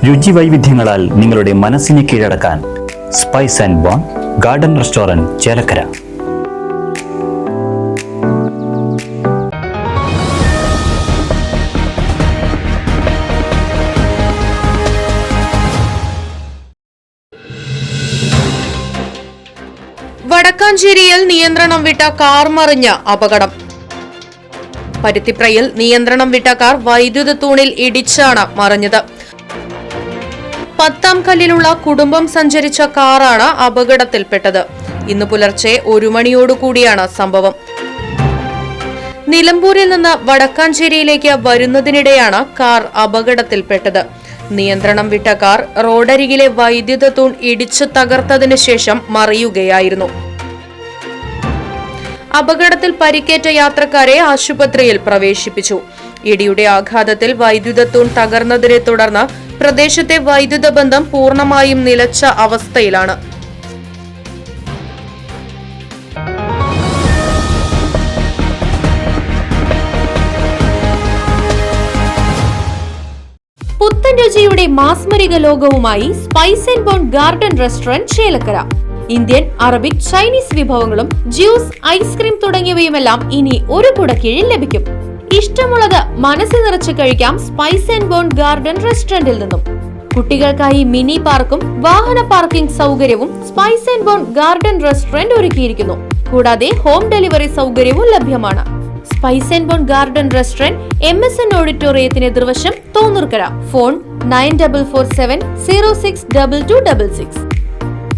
രുചി വൈവിധ്യങ്ങളാൽ നിങ്ങളുടെ മനസ്സിനെ കീഴടക്കാൻ spice and bone garden restaurant Chelakkara. വടക്കാഞ്ചേരിയിൽ നിയന്ത്രണം വിട്ട കാർ മറിഞ്ഞ അപകടം. പരുത്തിപ്രയിൽ നിയന്ത്രണം വിട്ട കാർ വൈദ്യുത തൂണിൽ ഇടിച്ചാണ് മറിഞ്ഞത്. 10ാം കല്ലിലുള്ള കുടുംബം സഞ്ചരിച്ച കാറാണ് അപകടത്തിൽപ്പെട്ടത്. ഇന്ന് പുലർച്ചെ 1 മണിയോടുകൂടിയാണ് സംഭവം. നിലമ്പൂരിൽ നിന്ന് വടക്കാഞ്ചേരിയിലേക്ക് വരുന്നതിനിടെയാണ് കാർ അപകടത്തിൽപ്പെട്ടത്. നിയന്ത്രണം വിട്ട കാർ റോഡരികിലെ വൈദ്യുത തൂൺ ഇടിച്ചു തകർത്തതിനു ശേഷം മറിയുകയായിരുന്നു. അപകടത്തിൽ പരിക്കേറ്റ യാത്രക്കാരെ ആശുപത്രിയിൽ പ്രവേശിപ്പിച്ചു. ഇടിയുടെ ആഘാതത്തിൽ വൈദ്യുത തൂൺ തകർന്നതിനെ തുടർന്ന് പ്രദേശത്തെ വൈദ്യുത ബന്ധം പൂർണ്ണമായും നിലച്ച അവസ്ഥയിലാണ്. പുത്തൻ രുചിയുടെ മാസ്മരിക ലോകവുമായി Spice and bone garden restaurant Chelakkara. Indian, Arabic, Chinese വിഭവങ്ങളും ജ്യൂസ്, ഐസ്ക്രീം തുടങ്ങിയവയുമെല്ലാം ഇനി ഒരു കുടക്കീഴിൽ ലഭിക്കും. ഇഷ്ടമുള്ളത് മനസ്സ് നിറച്ച് കഴിക്കാം സ്പൈസ് ആൻഡ് ബോൺ ഗാർഡൻ റെസ്റ്റോറന്റിൽ നിന്നും. കുട്ടികൾക്കായി മിനി പാർക്കും വാഹന പാർക്കിംഗ് സൗകര്യവും spice and bone garden restaurant ഒരുക്കിയിരിക്കുന്നു. കൂടാതെ ഹോം ഡെലിവറി സൗകര്യവും ലഭ്യമാണ്. Spice and bone garden restaurant MSN ഓഡിറ്റോറിയത്തിന് എതിർവശം തോന്നൂർക്കര. ഫോൺ 9447 062266.